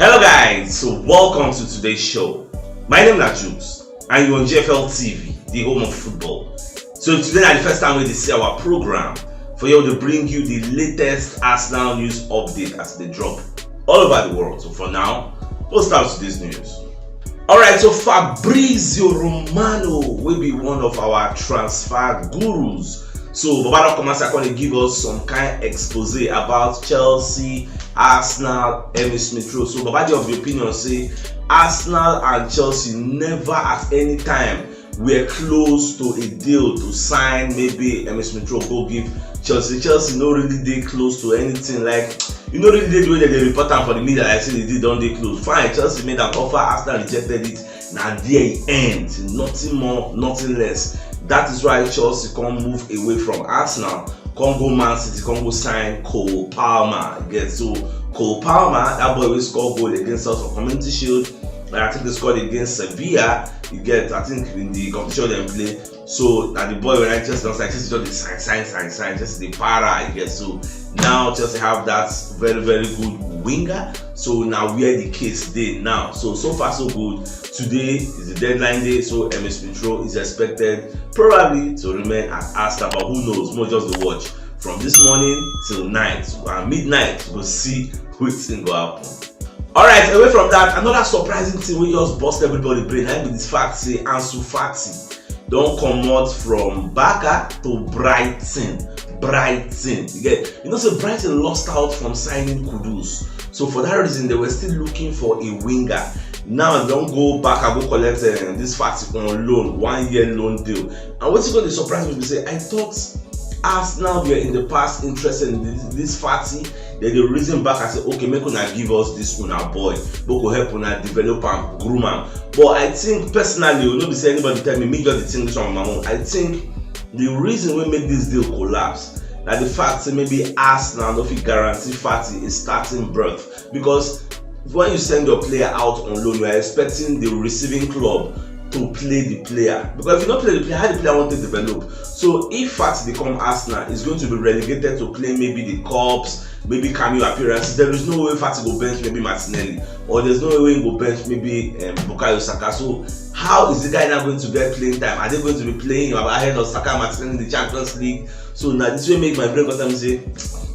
Hello guys, so welcome to today's show. My name is CHUKS and you're on JFL TV, the home of football. So today is the first time we see our program for you to bring you the latest Arsenal news update as they drop all over the world. So for now, we'll start with today's news. Alright, so Fabrizio Romano will be one of our transfer gurus. So Baba Commerce are going to give us some kind of expose about Chelsea, Arsenal, Smith Rowe. So Baba of the opinion say Arsenal and Chelsea never at any time were close to a deal to sign maybe Smith Rowe go give Chelsea. Chelsea no really dey close to anything, like you know really dey the way that they report am for the media like say they did don dey close. Fine, Chelsea made an offer, Arsenal rejected it. Now there it ends, nothing more, nothing less. That is why Chelsea can't move away from Arsenal, can't go Man City, can't go sign Cole Palmer. So Cole Palmer, that boy will score goal against us for Community Shield. I think they scored against Sevilla. You get, I think in the competition they play. So that the boy when I just was like, Chelsea just sign, just the para. You get, so now Chelsea have that very good winger. So now we are the case day now. So far so good. Today is the deadline day, so Smith Rowe is expected probably to remain at Arsenal, but who knows? More just to watch from this morning till night and midnight. We'll see what's going to happen. Alright, away from that, another surprising thing we just bust everybody brain. I mean this fact say Ansu Fati don't come out from Barca to Brighton. You get, you know, so Brighton lost out from signing Kudus. So for that reason, they were still looking for a winger. Now don't go back and go collect this Fati on loan, 1 year loan deal. And what's going to surprise me to say, I thought Arsenal were in the past interested in this Fati. Then they reason back and say, okay, make una give us this una boy, but go help una develop and groom him. But I think personally, you know, be say anybody tell me just the thing this one on my own. I think the reason we make this deal collapse that the fact that maybe Arsenal don't fit guarantee Fati is starting berth, because when you send your player out on loan, you are expecting the receiving club to play the player, because if you don't play the player, how the player want to develop? So if Fati become Arsenal, is going to be relegated to play maybe the cups, maybe cameo appearances. There is no way Fati go bench maybe Martinelli, or there's no way he go bench maybe Bukayo Saka. So how is the guy now going to get playing time? Are they going to be playing ahead of Saka, Martinelli in the Champions League? So now this will make my brain come say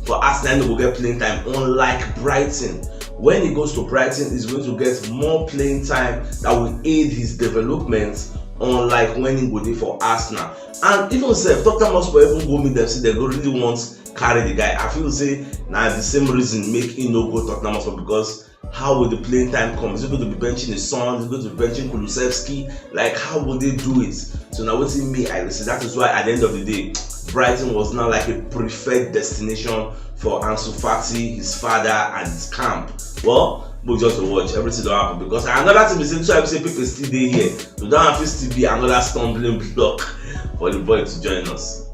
for Arsenal he will get playing time. Unlike Brighton, when he goes to Brighton, he's going to get more playing time that will aid his development, unlike when he go there for Arsenal. And even if Tottenham Hotspur even go meet them, say they don't really want carry the guy, I feel say now the same reason make him no go Tottenham Hotspur, because how will the playing time come? Is he going to be benching his son? Is he going to be benching Kulusevski? Like how will they do it? So now what's in me, I will say that is why at the end of the day, Brighton was now like a preferred destination for Ansu Fati, his father, and his camp. Well, we'll just watch everything don't happen, because another thing is saying, so I say people still day here, so that have to still be another stumbling block for the boy to join us.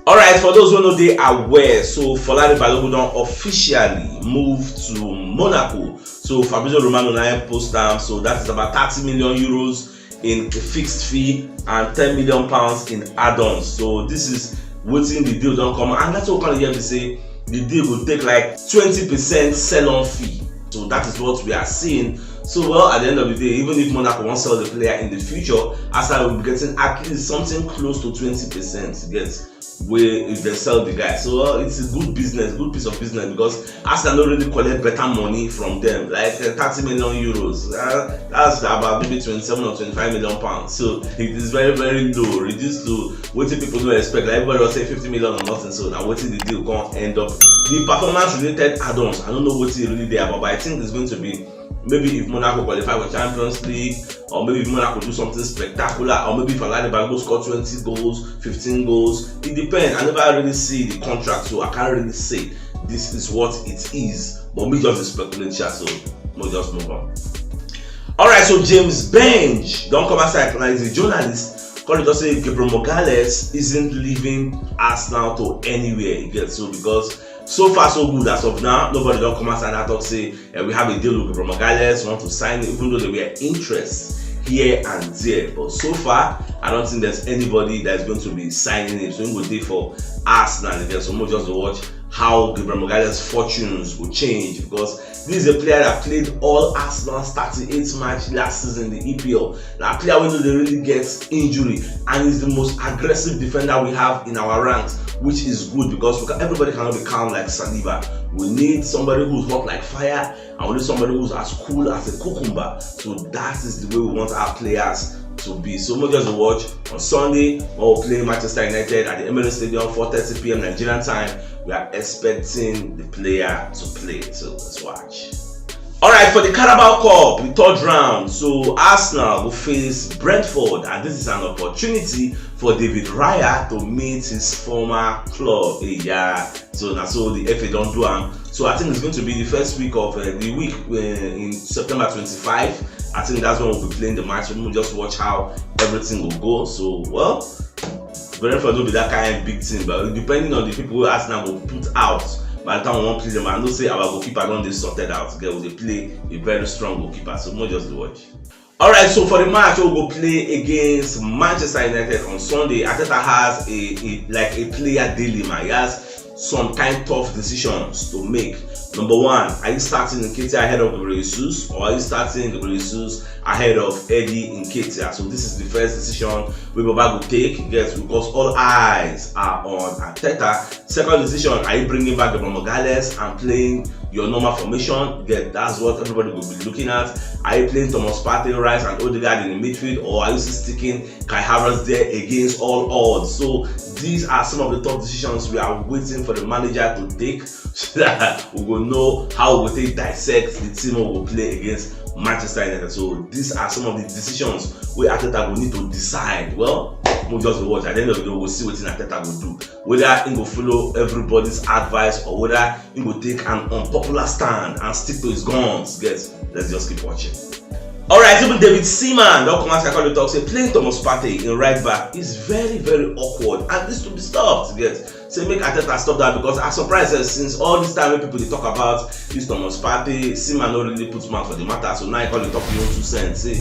Alright, for those who know they are aware, so Balogun don't officially move to Monaco. So Fabrizio Romano now post down, so that is about 30 million euros in a fixed fee and 10 million pounds in add-ons. So this is waiting the deal don't come, and that's what kind of hear me say the deal will take like 20% sell-on fee. So that is what we are seeing. So well, at the end of the day, even if Monaco won't sell the player in the future, Arsenal will be getting at least something close to 20% to get where if they sell the guy. So well, it's a good business, good piece of business, because Arsenal already collect better money from them, like 30 million euros. That's about maybe 27 or 25 million pounds. So it is very low, reduced to what people don't expect. Like everybody will say 50 million or nothing. So now what is the deal going to end up? The performance related add-ons, I don't know what is really there about, but I think it's going to be maybe if Monaco qualify for Champions League, or maybe if Monaco do something spectacular, or maybe if Balogun score 20 goals, 15 goals. It depends. I never really see the contract, so I can't really say this is what it is. But me just speculate here, so we'll just move on. Alright, so James Bench don't come outside, he's a journalist. Currently say Gabriel Magalhaes isn't leaving Arsenal to anywhere. You get, so because so far so good as of now, nobody don't come outside and talk say we have a deal with Gabriel Magalhaes, want to sign it, even though there were interest here and there. But so far, I don't think there's anybody that's going to be signing it. So we will do for Arsenal again. So we'll just watch how Gabriel Magalhaes' fortunes will change, because this is a player that played all Arsenal's 38 match last season in the EPL. Now, a player we know they really gets injury, and is the most aggressive defender we have in our ranks, which is good because everybody cannot be calm like Saliba. We need somebody who's hot like fire, and we need somebody who's as cool as a cucumber. So that is the way we want our players to be. So we'll just watch on Sunday when we'll play Manchester United at the Emirates Stadium, 4:30 p.m. Nigerian time. We are expecting the player to play. So let's watch. Alright, for the Carabao Cup, the third round, so Arsenal will face Brentford, and this is an opportunity for David Raya to meet his former club. So the FA don't do him. So I think it's going to be the first week of the week in September 25. I think that's when we'll be playing the match. We'll just watch how everything will go. So, well, Brentford will be that kind of big team, but depending on the people who Arsenal will put out, by the time we won't play them, I know say our goalkeeper don't they sorted out. They play a very strong goalkeeper, so we'll just watch. Alright, so for the match, we'll go play against Manchester United on Sunday. Arteta has a player dilemma. He has some kind of tough decisions to make. Number one, are you starting Nketiah ahead of Gabriel Jesus, or are you starting Gabriel Jesus ahead of Eddie Nketiah? So this is the first decision we Baba will take, because all eyes are on Arteta. Second decision, are you bringing back the Magalhaes and playing your normal formation? That's what everybody will be looking at. Are you playing Thomas Partey, Rice, and Odegaard in the midfield, or are you sticking Kai Havertz there against all odds? So these are some of the tough decisions we are waiting for the manager to take, so that we will know how we will dissect the team we will play against Manchester United. So these are some of the decisions where Arteta will need to decide. Well, we'll just watch. At the end of the day, we'll see what Arteta will do. Whether he will follow everybody's advice, or whether he will take an unpopular stand and stick to his guns. Guys, let's just keep watching. Alright, even David Seaman, don't come ask the talk, say playing Thomas Partey in right back is very, very awkward and needs to be stopped. Say make Arteta stop that, because I'm surprised since all this time when people they talk about this Thomas Partey, Seaman don't really put mouth for the matter, so now you call it talk your own 2 cents. See,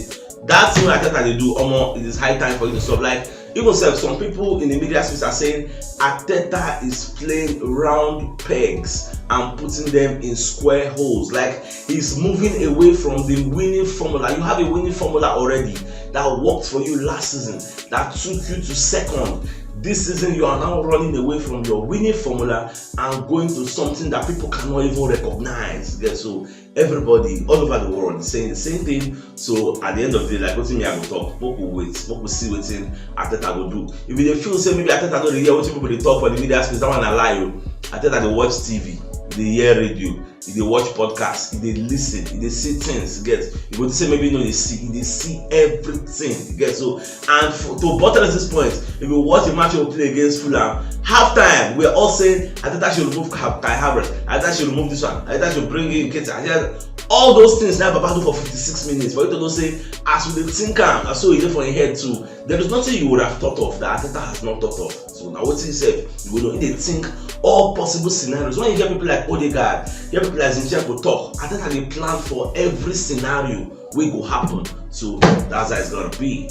that thing Arteta they do, it is high time for you to stop. Like, even some people in the media space are saying Arteta is playing round pegs and putting them in square holes. Like, he's moving away from the winning formula. You have a winning formula already that worked for you last season, that took you to second. This season, you are now running away from your winning formula and going to something that people cannot even recognize. So everybody all over the world is saying the same thing. So at the end of the day, like what me I will talk, people will wait, people will see what Arteta will do. If they feel say maybe Arteta don't hear what people they talk for the media space, that one a lie. Arteta they watch TV, they hear radio, they watch podcasts, they listen, they see things. You go to say maybe no, they see everything. So, and to buttress this point, if you watch the match we'll play against Fulham, halftime we're all saying Arteta should remove Kai Havertz, Arteta should remove this one, Arteta should bring in Nketiah. All those things now Baba do for 56 minutes for you to say as we think and so easy for your head too. There is nothing you would have thought of that Arteta has not thought of. So now what he said, you will know they think all possible scenarios. When you hear people like Odegaard, you hear people like Zinchenko talk, Arteta they plan for every scenario will go happen. So that's how it's gonna be.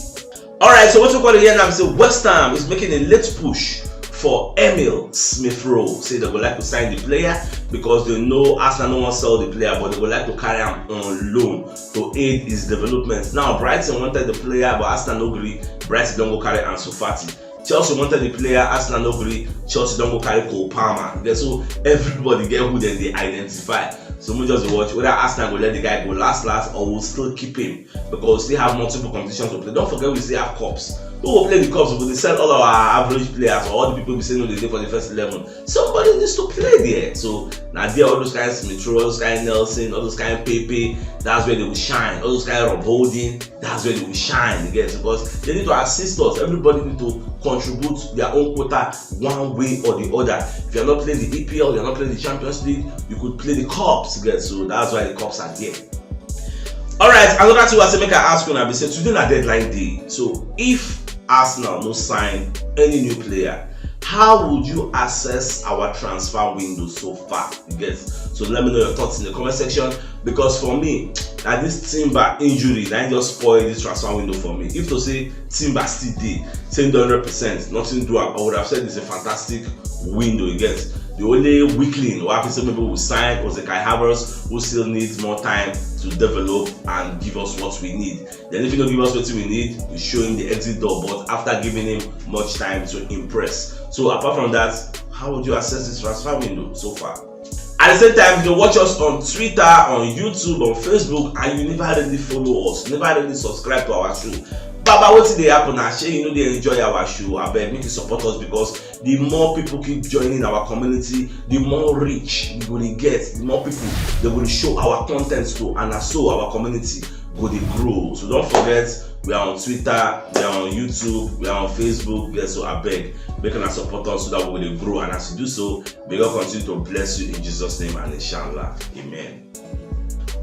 Alright, so what we got here now is West Ham is making a late push for Emil Smith-Rowe. Say they would like to sign the player because they know Arsenal don't want to sell the player, but they would like to carry him on loan to aid his development. Now Brighton wanted the player, but Arsenal no agree. Brighton don't go carry Ansu Fati. Chelsea wanted the player, Arsenal no agree. Chelsea don't go carry Cole Palmer. So everybody get who then they identify. So we just watch whether Arsenal will let the guy go last or we'll still keep him, because we still have multiple competitions to play. Don't forget we still have cups. Who will play the cups? We will sell all our average players, or all the people we say no they for the first 11. Somebody needs to play there. So now there all those guys Smith, all those guys Nelson, all those guys Pepe, that's where they will shine. All those guys Rob Holding, that's where they will shine again, because they need to assist us. Everybody need to contribute their own quota one way or the other. If you're not playing the EPL, you're not playing the Champions League, you could play the cups again. So that's why the cups are there. Alright, another thing I say make I ask you now, be say today na deadline day. So if Arsenal no sign any new player, how would you assess our transfer window so far? So let me know your thoughts in the comment section, because for me, that this Timber injury that just spoiled this transfer window for me. If to say Timber still did, saying 100%, nothing do, I would have said it's a fantastic window. The only weakling or happy some people will sign was the Kai Havertz, who still needs more time to develop and give us what we need. Then if you don't give us what we need, we show him the exit door, but after giving him much time to impress. So apart from that, how would you assess this transfer window so far? At the same time, you can watch us on Twitter, on YouTube, on Facebook, and you never really follow us, never really subscribe to our show. Baba, what did they happen? You know they enjoy our show. I beg, make you support us, because the more people keep joining our community, the more reach we will get, the more people they will show our content to, and so our community will grow. So don't forget, we are on Twitter, we are on YouTube, we are on Facebook. Yeah, so I beg, make us support us so that we will grow. And as you do so, may God continue to bless you in Jesus' name and inshallah. Amen.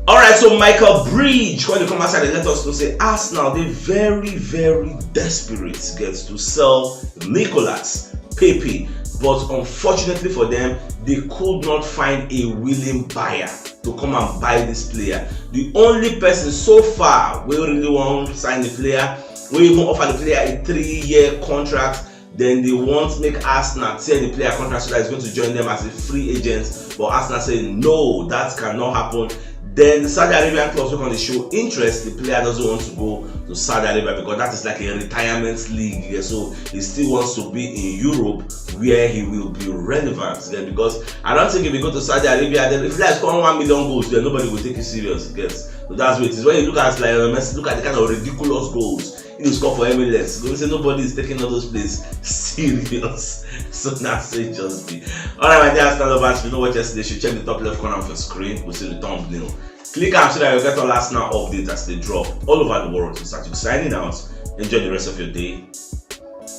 Alright, so Michael Bridge, when they come outside, they let us know, say Arsenal, they very, very desperate gets to sell Nicolas Pepe, but unfortunately for them, they could not find a willing buyer to come and buy this player. The only person so far we really want to sign the player, we even offer the player a 3-year contract. Then they want to make Arsenal tear the player contract so that he's going to join them as a free agent. But Arsenal say no, that cannot happen. Then the Saudi Arabian clubs when they show interest, the player doesn't want to go to Saudi Arabia because that is like a retirement league. Yeah? So he still wants to be in Europe where he will be relevant. Yeah? Because I don't think if you go to Saudi Arabia, then if like scoring 1 million goals, then nobody will take you serious. Yes? So that's what it is. When you look at like Messi, look at the kind of ridiculous goals he score for MLS. You say nobody is taking all those plays serious. So that's it just be. Alright, my dear stand up, if you know what yesterday, you should check the top left corner of your screen. We'll see the thumbnail. Click on so that you'll get all last now updates as they drop all over the world. So start signing out. Enjoy the rest of your day.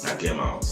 I came out.